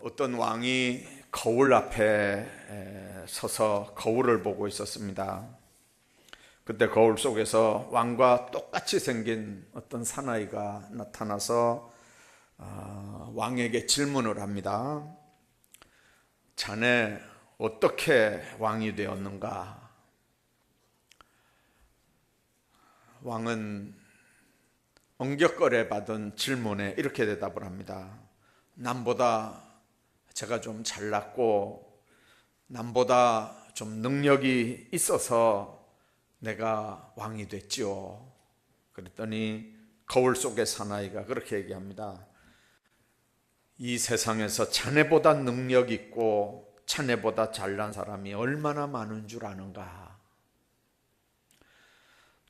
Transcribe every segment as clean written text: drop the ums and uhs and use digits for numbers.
어떤 왕이 거울 앞에 서서 거울을 보고 있었습니다. 그때 거울 속에서 왕과 똑같이 생긴 어떤 사나이가 나타나서 왕에게 질문을 합니다. 자네 어떻게 왕이 되었는가? 왕은 엉격거려 받은 질문에 이렇게 대답을 합니다. 남보다 제가 좀 잘났고 남보다 좀 능력이 있어서 내가 왕이 됐지요. 그랬더니 거울 속의 사나이가 그렇게 얘기합니다. 이 세상에서 자네보다 능력 있고 자네보다 잘난 사람이 얼마나 많은 줄 아는가?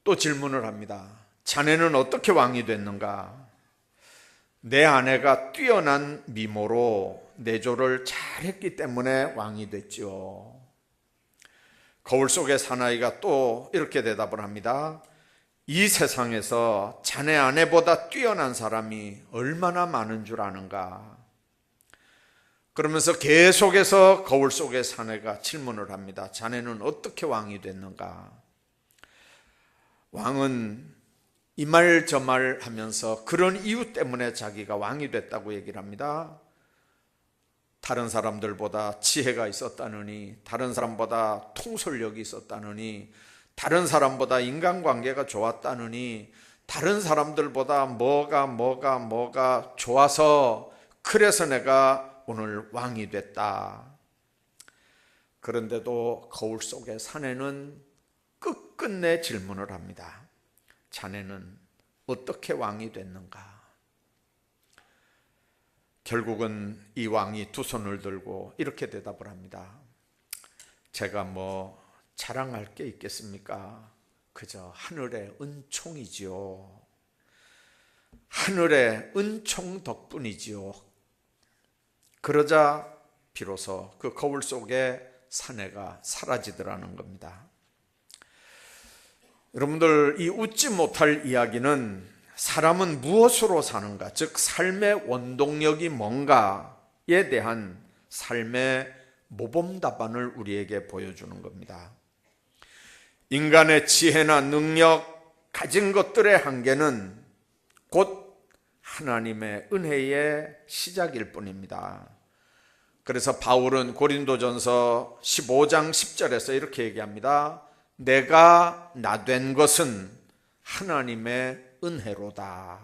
또 질문을 합니다. 자네는 어떻게 왕이 됐는가? 내 아내가 뛰어난 미모로 내조를 잘했기 때문에 왕이 됐지요. 거울 속의 사나이가 또 이렇게 대답을 합니다. 이 세상에서 자네 아내보다 뛰어난 사람이 얼마나 많은 줄 아는가? 그러면서 계속해서 거울 속의 사나이가 질문을 합니다. 자네는 어떻게 왕이 됐는가? 왕은 이 말 저 말 하면서 그런 이유 때문에 자기가 왕이 됐다고 얘기를 합니다. 다른 사람들보다 지혜가 있었다느니, 다른 사람보다 통솔력이 있었다느니, 다른 사람보다 인간관계가 좋았다느니, 다른 사람들보다 뭐가 좋아서 그래서 내가 오늘 왕이 됐다. 그런데도 거울 속의 사내는 끝끝내 질문을 합니다. 자네는 어떻게 왕이 됐는가? 결국은 이 왕이 두 손을 들고 이렇게 대답을 합니다. 제가 뭐 자랑할 게 있겠습니까? 그저 하늘의 은총이지요. 하늘의 은총 덕분이지요. 그러자 비로소 그 거울 속의 사내가 사라지더라는 겁니다. 여러분들, 이 웃지 못할 이야기는 사람은 무엇으로 사는가, 즉 삶의 원동력이 뭔가에 대한 삶의 모범답안을 우리에게 보여주는 겁니다. 인간의 지혜나 능력, 가진 것들의 한계는 곧 하나님의 은혜의 시작일 뿐입니다. 그래서 바울은 고린도전서 15장 10절에서 이렇게 얘기합니다. 내가 나 된 것은 하나님의 은혜로다.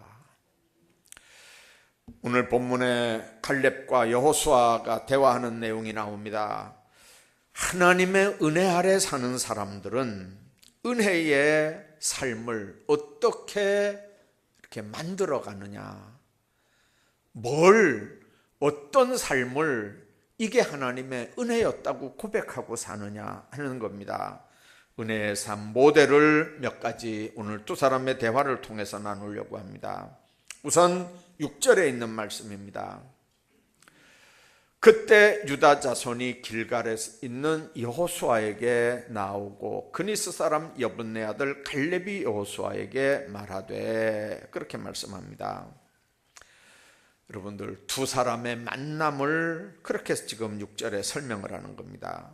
오늘 본문에 갈렙과 여호수아가 대화하는 내용이 나옵니다. 하나님의 은혜 아래 사는 사람들은 은혜의 삶을 어떻게 이렇게 만들어 가느냐, 어떤 삶을 이게 하나님의 은혜였다고 고백하고 사느냐 하는 겁니다. 은혜의 삶 모델을 몇 가지 오늘 두 사람의 대화를 통해서 나누려고 합니다. 우선 6절에 있는 말씀입니다. 그때 유다 자손이 길갈에 있는 여호수아에게 나오고 그니스 사람 여분네 아들 갈렙이 여호수아에게 말하되, 그렇게 말씀합니다. 여러분들, 두 사람의 만남을 그렇게 지금 6절에 설명을 하는 겁니다.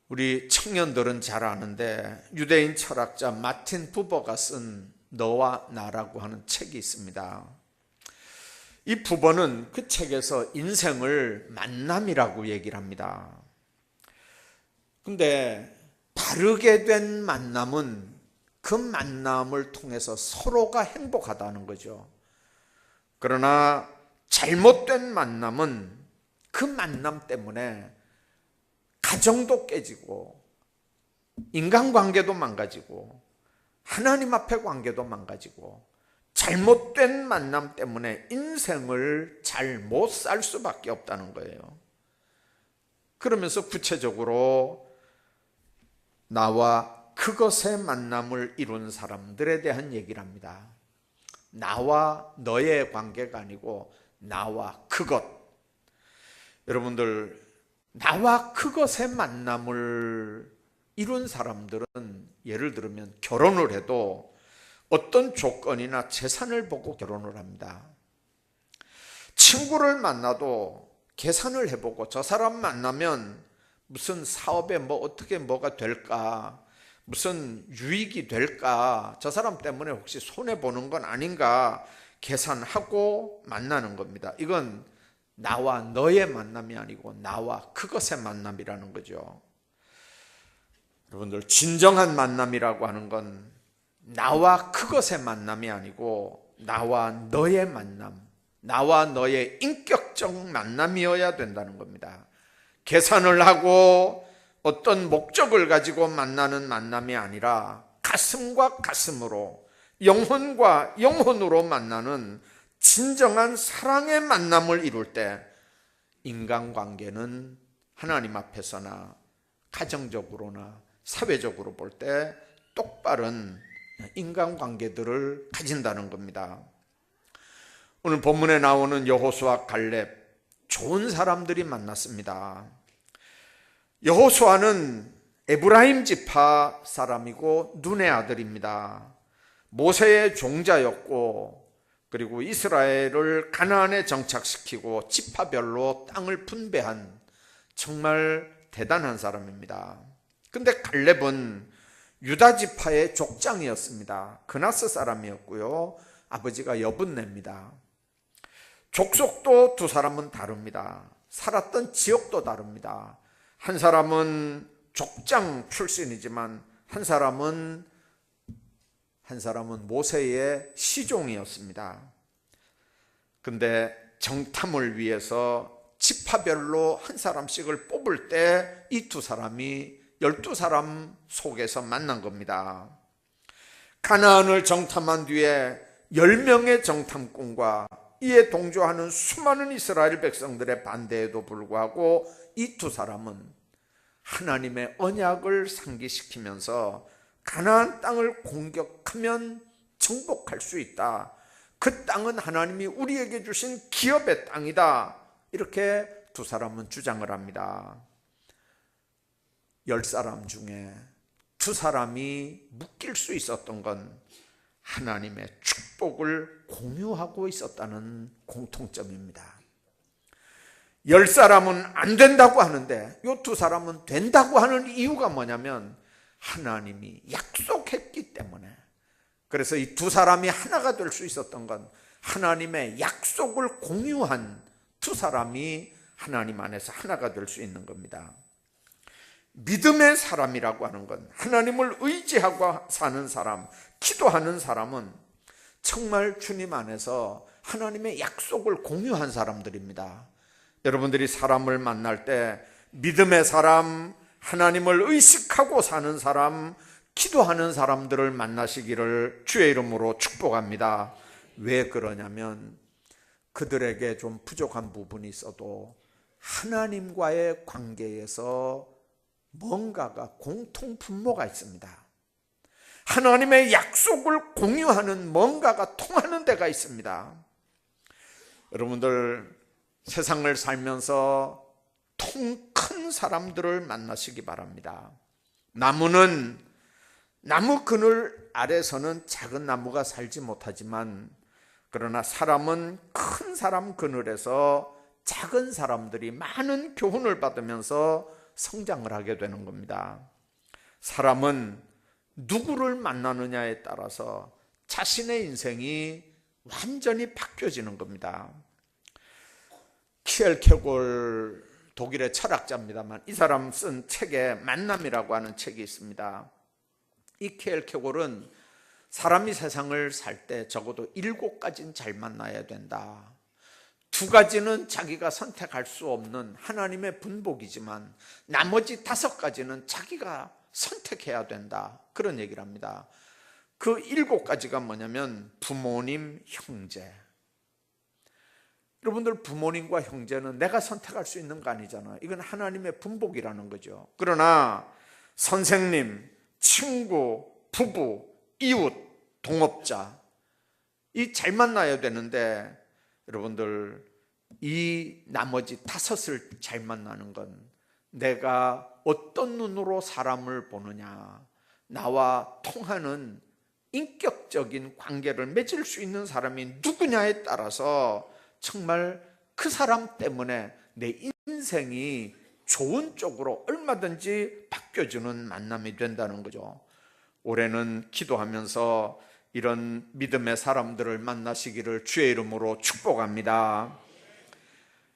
우리 청년들은 잘 아는데 유대인 철학자 마틴 부버가 쓴 너와 나라고 하는 책이 있습니다. 이 부버는 그 책에서 인생을 만남이라고 얘기를 합니다. 근데 바르게 된 만남은 그 만남을 통해서 서로가 행복하다는 거죠. 그러나 잘못된 만남은 그 만남 때문에 가정도 깨지고 인간관계도 망가지고 하나님 앞의 관계도 망가지고 잘못된 만남 때문에 인생을 잘 못 살 수밖에 없다는 거예요. 그러면서 구체적으로 나와 그것의 만남을 이룬 사람들에 대한 얘기를 합니다. 나와 너의 관계가 아니고 나와 그것. 여러분들, 나와 그것의 만남을 이룬 사람들은 예를 들면 결혼을 해도 어떤 조건이나 재산을 보고 결혼을 합니다. 친구를 만나도 계산을 해보고 저 사람 만나면 무슨 사업에 어떻게 뭐가 될까, 무슨 유익이 될까, 저 사람 때문에 혹시 손해보는 건 아닌가 계산하고 만나는 겁니다. 이건 나와 너의 만남이 아니고 나와 그것의 만남이라는 거죠. 여러분들, 진정한 만남이라고 하는 건 나와 그것의 만남이 아니고 나와 너의 만남, 나와 너의 인격적 만남이어야 된다는 겁니다. 계산을 하고 어떤 목적을 가지고 만나는 만남이 아니라 가슴과 가슴으로, 영혼과 영혼으로 만나는 진정한 사랑의 만남을 이룰 때 인간관계는 하나님 앞에서나 가정적으로나 사회적으로 볼 때 똑바른 인간관계들을 가진다는 겁니다. 오늘 본문에 나오는 여호수아, 갈렙, 좋은 사람들이 만났습니다. 여호수아는 에브라임 지파 사람이고 눈의 아들입니다. 모세의 종자였고, 그리고 이스라엘을 가나안에 정착시키고 지파별로 땅을 분배한 정말 대단한 사람입니다. 근데 갈렙은 유다 지파의 족장이었습니다. 그나스 사람이었고요, 아버지가 여분네입니다. 족속도 두 사람은 다릅니다. 살았던 지역도 다릅니다. 한 사람은 족장 출신이지만 한 사람은 모세의 시종이었습니다. 근데 정탐을 위해서 지파별로 한 사람씩을 뽑을 때 이 두 사람이 12사람 속에서 만난 겁니다. 가나안을 정탐한 뒤에 10명의 정탐꾼과 이에 동조하는 수많은 이스라엘 백성들의 반대에도 불구하고 이 두 사람은 하나님의 언약을 상기시키면서 가나안 땅을 공격하면 정복할 수 있다, 그 땅은 하나님이 우리에게 주신 기업의 땅이다, 이렇게 두 사람은 주장을 합니다. 10사람 중에 두 사람이 묶일 수 있었던 건 하나님의 축복을 공유하고 있었다는 공통점입니다. 10사람은 안 된다고 하는데 이 두 사람은 된다고 하는 이유가 뭐냐면 하나님이 약속했기 때문에. 그래서 이 두 사람이 하나가 될 수 있었던 건 하나님의 약속을 공유한 두 사람이 하나님 안에서 하나가 될 수 있는 겁니다. 믿음의 사람이라고 하는 건 하나님을 의지하고 사는 사람, 기도하는 사람은 정말 주님 안에서 하나님의 약속을 공유한 사람들입니다. 여러분들이 사람을 만날 때 믿음의 사람, 하나님을 의식하고 사는 사람, 기도하는 사람들을 만나시기를 주의 이름으로 축복합니다. 왜 그러냐면 그들에게 좀 부족한 부분이 있어도 하나님과의 관계에서 뭔가가 공통 분모가 있습니다. 하나님의 약속을 공유하는 뭔가가 통하는 데가 있습니다. 여러분들 세상을 살면서 통 큰 사람들을 만나시기 바랍니다. 나무는 나무 그늘 아래서는 작은 나무가 살지 못하지만, 그러나 사람은 큰 사람 그늘에서 작은 사람들이 많은 교훈을 받으면서 성장을 하게 되는 겁니다. 사람은 누구를 만나느냐에 따라서 자신의 인생이 완전히 바뀌어지는 겁니다. 키엘케골, 독일의 철학자입니다만 이 사람 쓴 책에 만남이라고 하는 책이 있습니다. 이 키엘케골은 사람이 세상을 살 때 적어도 7가지는 잘 만나야 된다. 2가지는 자기가 선택할 수 없는 하나님의 분복이지만 나머지 5가지는 자기가 선택해야 된다, 그런 얘기를 합니다. 그 7가지가 뭐냐면 부모님, 형제. 여러분들, 부모님과 형제는 내가 선택할 수 있는 거 아니잖아요. 이건 하나님의 분복이라는 거죠. 그러나 선생님, 친구, 부부, 이웃, 동업자, 이 잘 만나야 되는데 여러분들, 이 나머지 5을 잘 만나는 건 내가 어떤 눈으로 사람을 보느냐, 나와 통하는 인격적인 관계를 맺을 수 있는 사람이 누구냐에 따라서 정말 그 사람 때문에 내 인생이 좋은 쪽으로 얼마든지 바뀌어주는 만남이 된다는 거죠. 올해는 기도하면서 이런 믿음의 사람들을 만나시기를 주의 이름으로 축복합니다.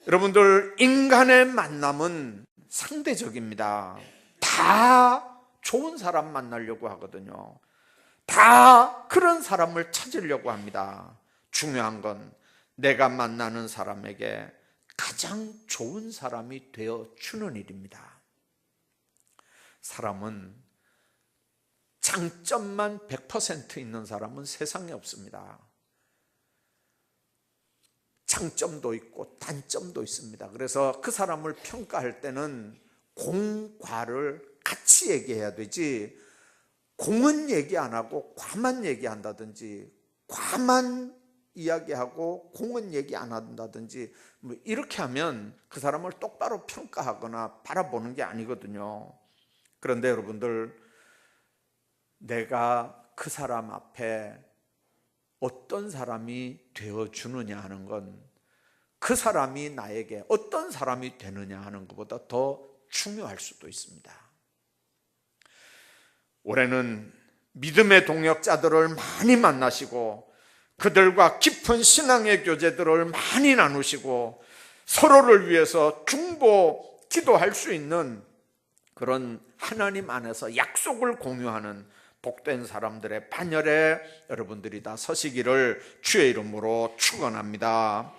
여러분들, 인간의 만남은 상대적입니다. 다 좋은 사람 만나려고 하거든요. 다 그런 사람을 찾으려고 합니다. 중요한 건 내가 만나는 사람에게 가장 좋은 사람이 되어 주는 일입니다. 사람은 장점만 100% 있는 사람은 세상에 없습니다. 장점도 있고 단점도 있습니다. 그래서 그 사람을 평가할 때는 공과를 같이 얘기해야 되지, 공은 얘기 안 하고 과만 얘기한다든지, 과만 이야기하고 공은 얘기 안 한다든지, 뭐 이렇게 하면 그 사람을 똑바로 평가하거나 바라보는 게 아니거든요. 그런데 여러분들, 내가 그 사람 앞에 어떤 사람이 되어주느냐 하는 건 그 사람이 나에게 어떤 사람이 되느냐 하는 것보다 더 중요할 수도 있습니다. 올해는 믿음의 동역자들을 많이 만나시고 그들과 깊은 신앙의 교제들을 많이 나누시고 서로를 위해서 중보 기도할 수 있는 그런 하나님 안에서 약속을 공유하는 복된 사람들의 반열에 여러분들이 다 서시기를 주의 이름으로 축원합니다.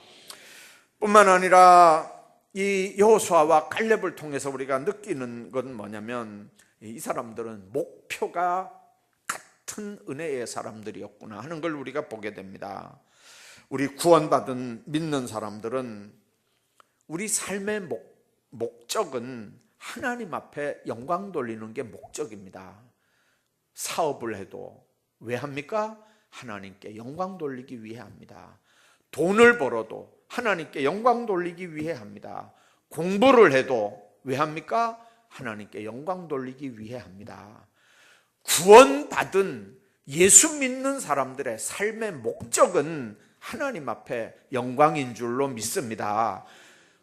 뿐만 아니라 이 여호수아와 갈렙을 통해서 우리가 느끼는 건 뭐냐면, 이 사람들은 목표가 같은 은혜의 사람들이었구나 하는 걸 우리가 보게 됩니다. 우리 구원받은 믿는 사람들은 우리 삶의 목적은 하나님 앞에 영광 돌리는 게 목적입니다. 사업을 해도 왜 합니까? 하나님께 영광 돌리기 위해 합니다. 돈을 벌어도 하나님께 영광 돌리기 위해 합니다. 공부를 해도 왜 합니까? 하나님께 영광 돌리기 위해 합니다. 구원받은 예수 믿는 사람들의 삶의 목적은 하나님 앞에 영광인 줄로 믿습니다.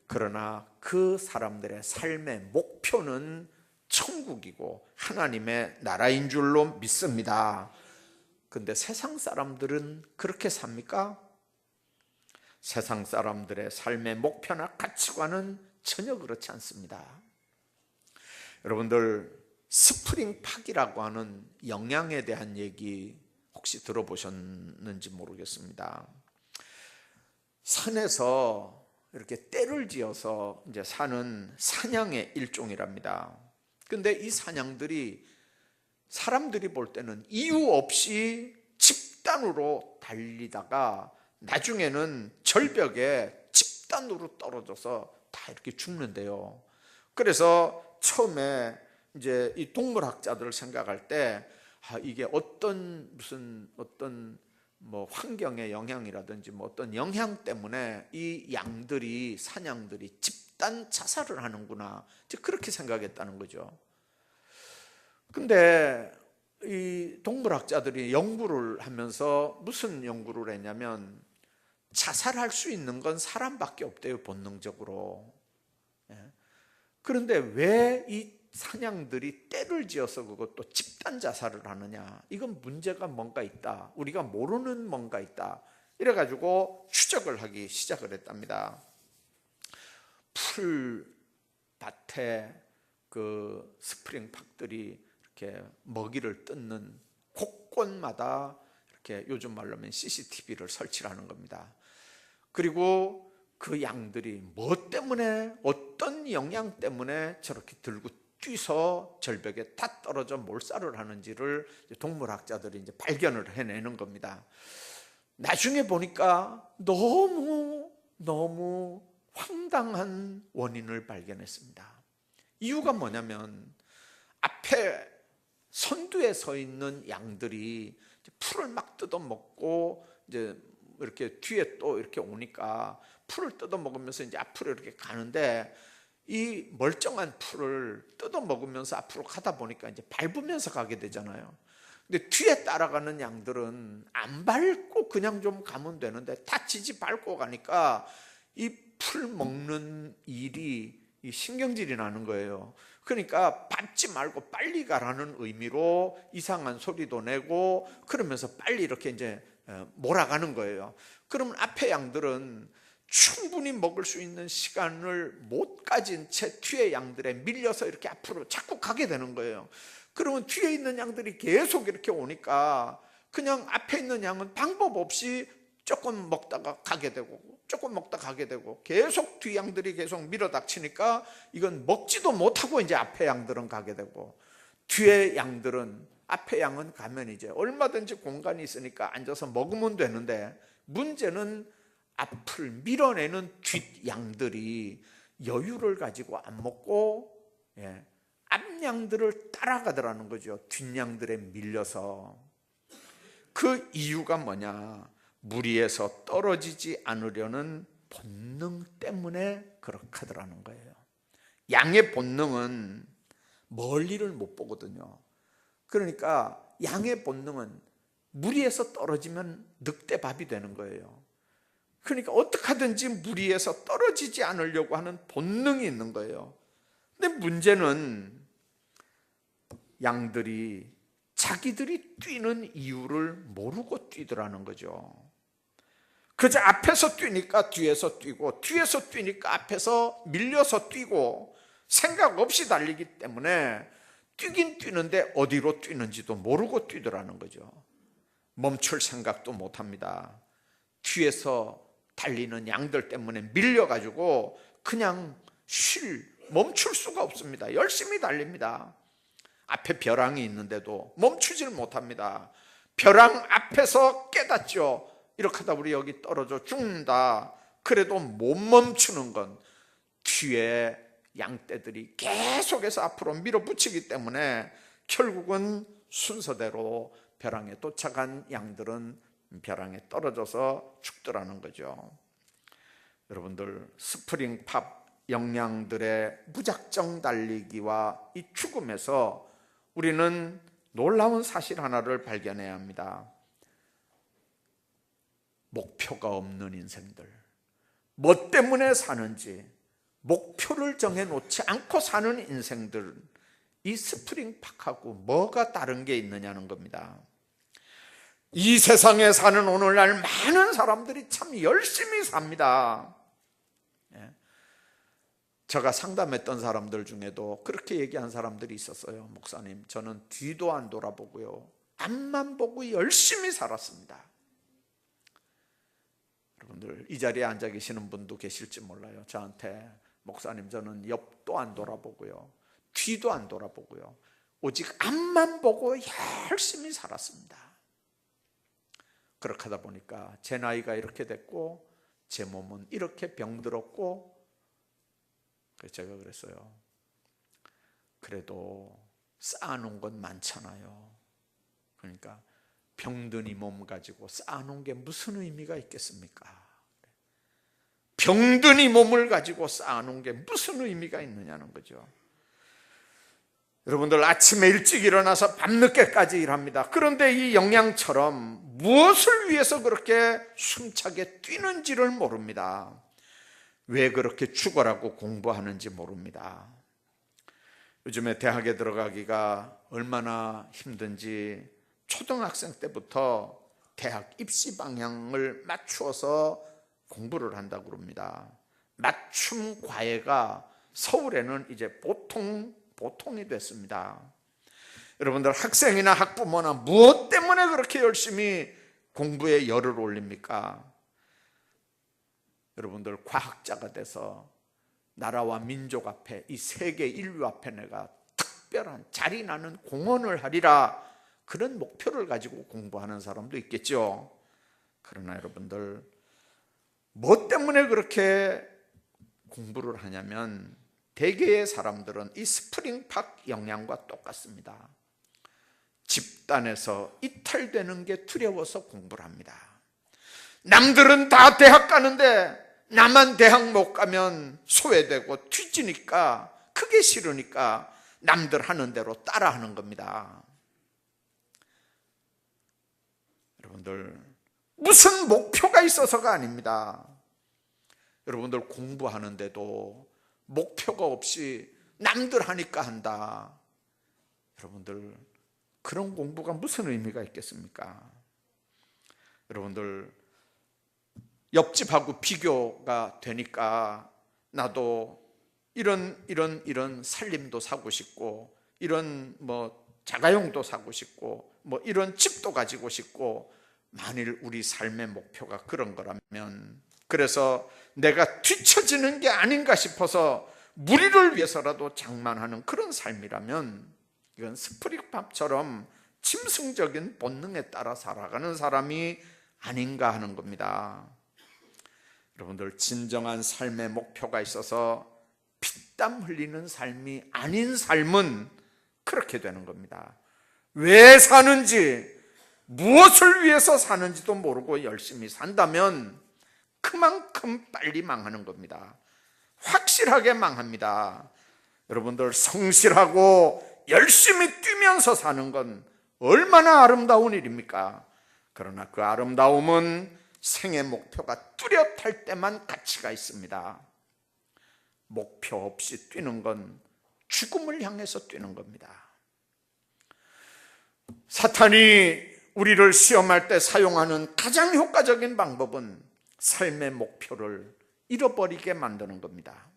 그러나 그 사람들의 삶의 목표는 천국이고 하나님의 나라인 줄로 믿습니다. 그런데 세상 사람들은 그렇게 삽니까? 세상 사람들의 삶의 목표나 가치관은 전혀 그렇지 않습니다. 여러분들, 스프링팍이라고 하는 영양에 대한 얘기 혹시 들어보셨는지 모르겠습니다. 산에서 이렇게 떼를 지어서 이제 사는 사냥의 일종이랍니다. 근데 이 사냥들이 사람들이 볼 때는 이유 없이 집단으로 달리다가 나중에는 절벽에 집단으로 떨어져서 다 이렇게 죽는데요. 그래서 처음에 이제 이 동물학자들을 생각할 때 이게 어떤 뭐 환경의 영향이라든지 뭐 어떤 영향 때문에 이 양들이, 사냥들이 집단 자살을 하는구나, 그렇게 생각했다는 거죠. 근데 이 동물학자들이 연구를 하면서 무슨 연구를 했냐면, 자살할 수 있는 건 사람밖에 없대요, 본능적으로. 그런데 왜 이 사냥들이 떼를 지어서 그것도 집단 자살을 하느냐, 이건 문제가 뭔가 있다, 우리가 모르는 뭔가 있다, 이래가지고 추적을 하기 시작을 했답니다. 풀밭에 그 스프링팍들이 이렇게 먹이를 뜯는 곳곳마다 이렇게 요즘 말로 하면 CCTV를 설치하는 겁니다. 그리고 그 양들이 뭐 때문에, 어떤 영향 때문에 저렇게 들고 뛰서 절벽에 다 떨어져 몰살을 하는지를 동물학자들이 이제 발견을 해내는 겁니다. 나중에 보니까 너무 황당한 원인을 발견했습니다. 이유가 뭐냐면, 앞에 선두에 서 있는 양들이 풀을 막 뜯어먹고 이제 이렇게 뒤에 또 이렇게 오니까 풀을 뜯어먹으면서 이제 앞으로 이렇게 가는데, 이 멀쩡한 풀을 뜯어먹으면서 앞으로 가다 보니까 이제 밟으면서 가게 되잖아요. 근데 뒤에 따라가는 양들은 안 밟고 그냥 좀 가면 되는데 다 지지 밟고 가니까 이 풀 먹는 일이 신경질이 나는 거예요. 그러니까 밟지 말고 빨리 가라는 의미로 이상한 소리도 내고 그러면서 빨리 이렇게 이제 몰아가는 거예요. 그러면 앞에 양들은 충분히 먹을 수 있는 시간을 못 가진 채 뒤에 양들에 밀려서 이렇게 앞으로 자꾸 가게 되는 거예요. 그러면 뒤에 있는 양들이 계속 이렇게 오니까 그냥 앞에 있는 양은 방법 없이 조금 먹다가 가게 되고 조금 먹다 가게 되고 계속 뒤 양들이 계속 밀어닥치니까 이건 먹지도 못하고 이제 앞에 양들은 가게 되고, 뒤에 양들은, 앞에 양은 가면 이제 얼마든지 공간이 있으니까 앉아서 먹으면 되는데, 문제는 앞을 밀어내는 뒷 양들이 여유를 가지고 안 먹고 앞 양들을 따라가더라는 거죠. 뒷 양들에 밀려서. 그 이유가 뭐냐? 무리에서 떨어지지 않으려는 본능 때문에 그렇게 하더라는 거예요. 양의 본능은 멀리를 못 보거든요. 그러니까 양의 본능은 무리에서 떨어지면 늑대밥이 되는 거예요. 그러니까 어떻게 하든지 무리에서 떨어지지 않으려고 하는 본능이 있는 거예요. 근데 문제는 양들이 자기들이 뛰는 이유를 모르고 뛰더라는 거죠. 그저 앞에서 뛰니까 뒤에서 뛰고, 뒤에서 뛰니까 앞에서 밀려서 뛰고, 생각 없이 달리기 때문에 뛰긴 뛰는데 어디로 뛰는지도 모르고 뛰더라는 거죠. 멈출 생각도 못합니다. 뒤에서 달리는 양들 때문에 밀려가지고 그냥 멈출 수가 없습니다. 열심히 달립니다. 앞에 벼랑이 있는데도 멈추질 못합니다. 벼랑 앞에서 깨닫죠. 이렇게 하다 우리 여기 떨어져 죽는다. 그래도 못 멈추는 건 뒤에 양떼들이 계속해서 앞으로 밀어붙이기 때문에 결국은 순서대로 벼랑에 도착한 양들은 벼랑에 떨어져서 죽더라는 거죠. 여러분들, 스프링팝 영양들의 무작정 달리기와 이 죽음에서 우리는 놀라운 사실 하나를 발견해야 합니다. 목표가 없는 인생들, 뭐 때문에 사는지 목표를 정해놓지 않고 사는 인생들, 이 스프링팍하고 뭐가 다른 게 있느냐는 겁니다. 이 세상에 사는 오늘날 많은 사람들이 참 열심히 삽니다. 제가 상담했던 사람들 중에도 그렇게 얘기한 사람들이 있었어요. 목사님, 저는 뒤도 안 돌아보고요, 앞만 보고 열심히 살았습니다. 여러분들, 이 자리에 앉아 계시는 분도 계실지 몰라요. 저한테, 목사님, 저는 옆도 안 돌아보고요, 뒤도 안 돌아보고요, 오직 앞만 보고 열심히 살았습니다. 그렇게 하다 보니까 제 나이가 이렇게 됐고 제 몸은 이렇게 병들었고, 그래서 제가 그랬어요. 그래도 쌓아놓은 건 많잖아요. 그러니까 병든 이 몸 가지고 쌓아놓은 게 무슨 의미가 있겠습니까? 병든 이 몸을 가지고 쌓아놓은 게 무슨 의미가 있느냐는 거죠. 여러분들, 아침에 일찍 일어나서 밤늦게까지 일합니다. 그런데 이 영양처럼 무엇을 위해서 그렇게 숨차게 뛰는지를 모릅니다. 왜 그렇게 죽어라고 공부하는지 모릅니다. 요즘에 대학에 들어가기가 얼마나 힘든지 초등학생 때부터 대학 입시 방향을 맞추어서 공부를 한다고 그럽니다. 맞춤 과외가 서울에는 이제 보통이 됐습니다. 여러분들, 학생이나 학부모나 무엇 때문에 그렇게 열심히 공부에 열을 올립니까? 여러분들, 과학자가 돼서 나라와 민족 앞에, 이 세계 인류 앞에 내가 특별한 자리 나는 공헌을 하리라, 그런 목표를 가지고 공부하는 사람도 있겠죠. 그러나 여러분들, 뭐 때문에 그렇게 공부를 하냐면 대개의 사람들은 이 스프링팍 영양과 똑같습니다. 집단에서 이탈되는 게 두려워서 공부를 합니다. 남들은 다 대학 가는데 나만 대학 못 가면 소외되고 뒤지니까, 그게 싫으니까 남들 하는 대로 따라하는 겁니다. 여러분들, 무슨 목표가 있어서가 아닙니다. 여러분들 공부하는데도 목표가 없이 남들 하니까 한다. 여러분들 그런 공부가 무슨 의미가 있겠습니까? 여러분들 옆집하고 비교가 되니까 나도 이런 살림도 사고 싶고, 이런 자가용도 사고 싶고, 이런 집도 가지고 싶고, 만일 우리 삶의 목표가 그런 거라면, 그래서 내가 뒤처지는 게 아닌가 싶어서 무리를 위해서라도 장만하는 그런 삶이라면, 이건 스프링밥처럼 짐승적인 본능에 따라 살아가는 사람이 아닌가 하는 겁니다. 여러분들 진정한 삶의 목표가 있어서 피땀 흘리는 삶이 아닌 삶은 그렇게 되는 겁니다. 왜 사는지, 무엇을 위해서 사는지도 모르고 열심히 산다면 그만큼 빨리 망하는 겁니다. 확실하게 망합니다. 여러분들 성실하고 열심히 뛰면서 사는 건 얼마나 아름다운 일입니까? 그러나 그 아름다움은 생의 목표가 뚜렷할 때만 가치가 있습니다. 목표 없이 뛰는 건 죽음을 향해서 뛰는 겁니다. 사탄이 우리를 시험할 때 사용하는 가장 효과적인 방법은 삶의 목표를 잃어버리게 만드는 겁니다.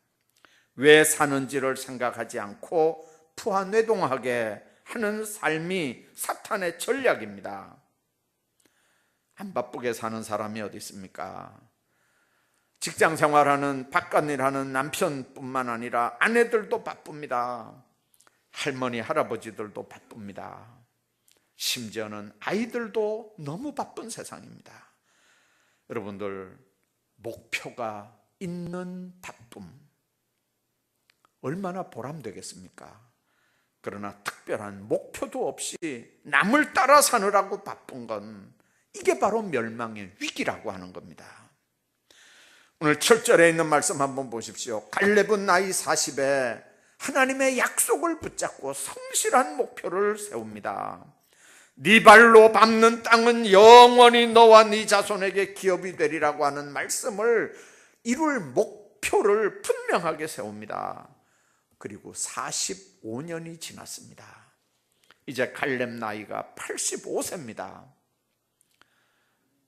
왜 사는지를 생각하지 않고 푸하뇌동하게 하는 삶이 사탄의 전략입니다. 안 바쁘게 사는 사람이 어디 있습니까? 직장 생활하는, 바깥 일하는 남편뿐만 아니라 아내들도 바쁩니다. 할머니, 할아버지들도 바쁩니다. 심지어는 아이들도 너무 바쁜 세상입니다. 여러분들 목표가 있는 바쁨 얼마나 보람되겠습니까? 그러나 특별한 목표도 없이 남을 따라 사느라고 바쁜 건 이게 바로 멸망의 위기라고 하는 겁니다. 오늘 7절에 있는 말씀 한번 보십시오. 갈렙은 나이 40에 하나님의 약속을 붙잡고 성실한 목표를 세웁니다. 네 발로 밟는 땅은 영원히 너와 네 자손에게 기업이 되리라고 하는 말씀을 이룰 목표를 분명하게 세웁니다. 그리고 45년이 지났습니다. 이제 갈렙 나이가 85세입니다.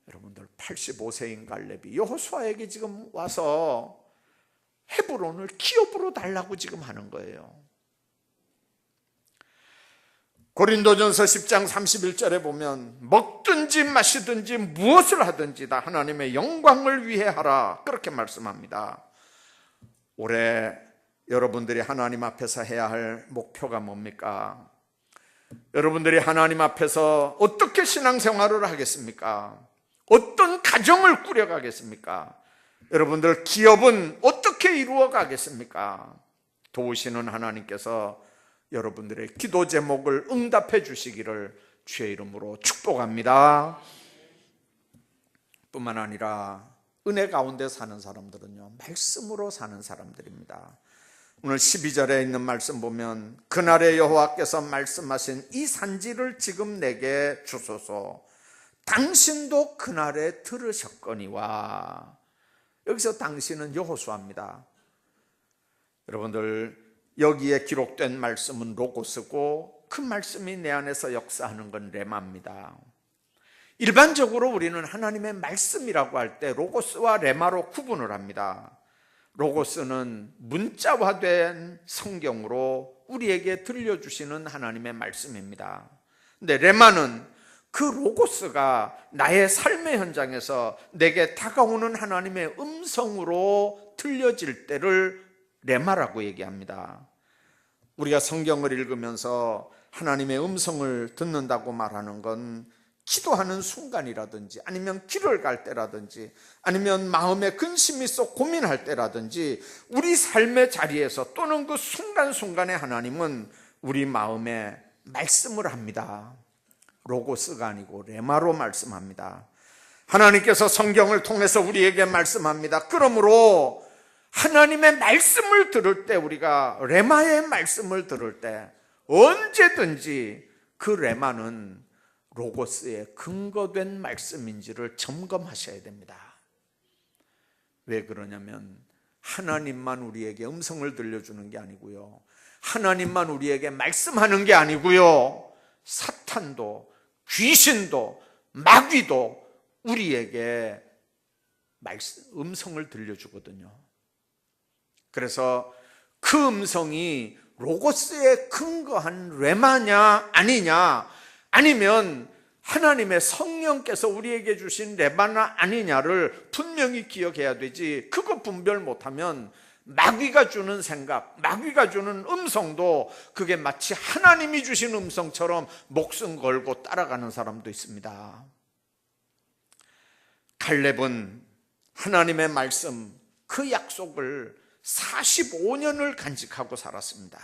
여러분들 85세인 갈렙이 여호수아에게 지금 와서 헤브론을 기업으로 달라고 지금 하는 거예요. 고린도전서 10장 31절에 보면 먹든지 마시든지 무엇을 하든지 다 하나님의 영광을 위해 하라, 그렇게 말씀합니다. 올해 여러분들이 하나님 앞에서 해야 할 목표가 뭡니까? 여러분들이 하나님 앞에서 어떻게 신앙생활을 하겠습니까? 어떤 가정을 꾸려가겠습니까? 여러분들 기업은 어떻게 이루어 가겠습니까? 도우시는 하나님께서 여러분들의 기도 제목을 응답해 주시기를 주의 이름으로 축복합니다. 뿐만 아니라 은혜 가운데 사는 사람들은요, 말씀으로 사는 사람들입니다. 오늘 12절에 있는 말씀 보면 그날에 여호와께서 말씀하신 이 산지를 지금 내게 주소서. 당신도 그날에 들으셨거니와. 여기서 당신은 여호수아입니다. 여러분들 여기에 기록된 말씀은 로고스고 그 말씀이 내 안에서 역사하는 건 레마입니다. 일반적으로 우리는 하나님의 말씀이라고 할 때 로고스와 레마로 구분을 합니다. 로고스는 문자화된 성경으로 우리에게 들려주시는 하나님의 말씀입니다. 근데 레마는 그 로고스가 나의 삶의 현장에서 내게 다가오는 하나님의 음성으로 들려질 때를 레마라고 얘기합니다. 우리가 성경을 읽으면서 하나님의 음성을 듣는다고 말하는 건 기도하는 순간이라든지 아니면 길을 갈 때라든지 아니면 마음에 근심이 쏙 고민할 때라든지 우리 삶의 자리에서 또는 그 순간순간에 하나님은 우리 마음에 말씀을 합니다. 로고스가 아니고 레마로 말씀합니다. 하나님께서 성경을 통해서 우리에게 말씀합니다. 그러므로 하나님의 말씀을 들을 때, 우리가 레마의 말씀을 들을 때 언제든지 그 레마는 로고스에 근거된 말씀인지를 점검하셔야 됩니다. 왜 그러냐면 하나님만 우리에게 음성을 들려주는 게 아니고요, 하나님만 우리에게 말씀하는 게 아니고요, 사탄도 귀신도 마귀도 우리에게 음성을 들려주거든요. 그래서 그 음성이 로고스에 근거한 레마냐 아니냐, 아니면 하나님의 성령께서 우리에게 주신 레마나 아니냐를 분명히 기억해야 되지, 그거 분별 못하면 마귀가 주는 생각, 마귀가 주는 음성도 그게 마치 하나님이 주신 음성처럼 목숨 걸고 따라가는 사람도 있습니다. 갈렙은 하나님의 말씀, 그 약속을 45년을 간직하고 살았습니다.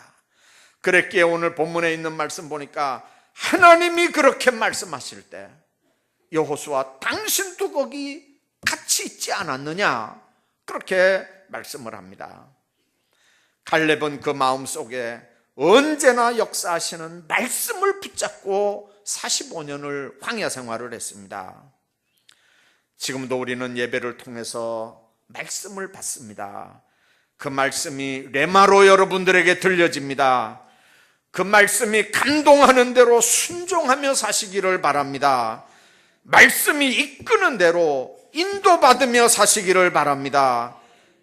그랬기에 오늘 본문에 있는 말씀 보니까 하나님이 그렇게 말씀하실 때 여호수아, 당신도 거기 같이 있지 않았느냐, 그렇게 말씀을 합니다. 갈렙은 그 마음속에 언제나 역사하시는 말씀을 붙잡고 45년을 광야 생활을 했습니다. 지금도 우리는 예배를 통해서 말씀을 받습니다. 그 말씀이 레마로 여러분들에게 들려집니다. 그 말씀이 감동하는 대로 순종하며 사시기를 바랍니다. 말씀이 이끄는 대로 인도받으며 사시기를 바랍니다.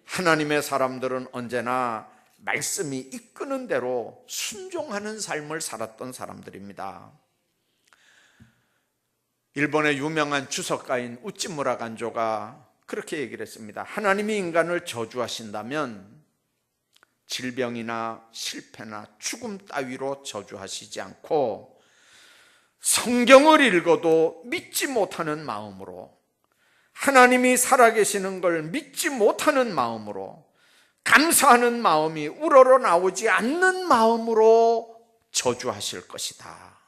하나님의 사람들은 언제나 말씀이 이끄는 대로 순종하는 삶을 살았던 사람들입니다. 일본의 유명한 주석가인 우찌무라 간조가 그렇게 얘기를 했습니다. 하나님이 인간을 저주하신다면 질병이나 실패나 죽음 따위로 저주하시지 않고 성경을 읽어도 믿지 못하는 마음으로, 하나님이 살아계시는 걸 믿지 못하는 마음으로, 감사하는 마음이 우러러 나오지 않는 마음으로 저주하실 것이다.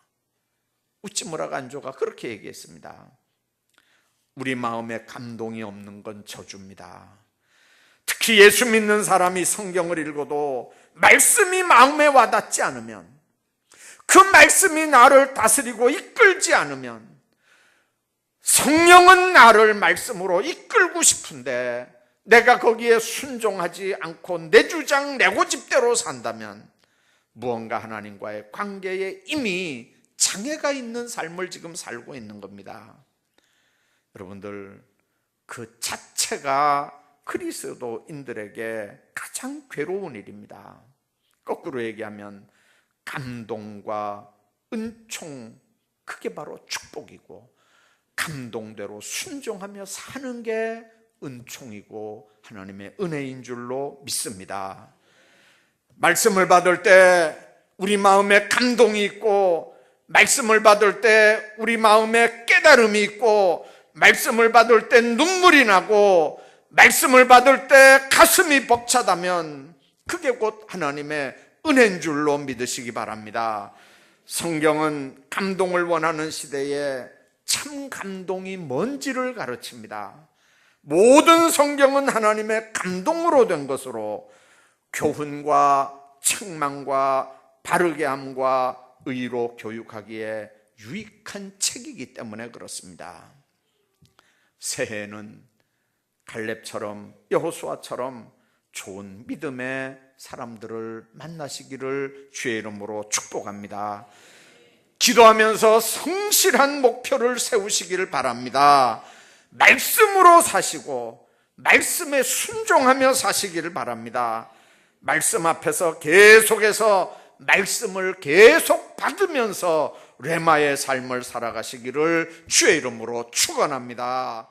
우찌무라 간조가 그렇게 얘기했습니다. 우리 마음에 감동이 없는 건 저주입니다. 특히 예수 믿는 사람이 성경을 읽어도 말씀이 마음에 와닿지 않으면, 그 말씀이 나를 다스리고 이끌지 않으면, 성령은 나를 말씀으로 이끌고 싶은데 내가 거기에 순종하지 않고 내 주장 내 고집대로 산다면 무언가 하나님과의 관계에 이미 장애가 있는 삶을 지금 살고 있는 겁니다. 여러분들, 그 자체가 그리스도인들에게 가장 괴로운 일입니다. 거꾸로 얘기하면 감동과 은총, 그게 바로 축복이고 감동대로 순종하며 사는 게 은총이고 하나님의 은혜인 줄로 믿습니다. 말씀을 받을 때 우리 마음에 감동이 있고, 말씀을 받을 때 우리 마음에 깨달음이 있고, 말씀을 받을 때 눈물이 나고, 말씀을 받을 때 가슴이 벅차다면 그게 곧 하나님의 은혜인 줄로 믿으시기 바랍니다. 성경은 감동을 원하는 시대에 참 감동이 뭔지를 가르칩니다. 모든 성경은 하나님의 감동으로 된 것으로 교훈과 책망과 바르게 함과 의로 교육하기에 유익한 책이기 때문에 그렇습니다. 새해에는 갈렙처럼 여호수아처럼 좋은 믿음의 사람들을 만나시기를 주의 이름으로 축복합니다. 기도하면서 성실한 목표를 세우시기를 바랍니다. 말씀으로 사시고 말씀에 순종하며 사시기를 바랍니다. 말씀 앞에서 계속해서 말씀을 계속 받으면서 레마의 삶을 살아가시기를 주의 이름으로 축원합니다.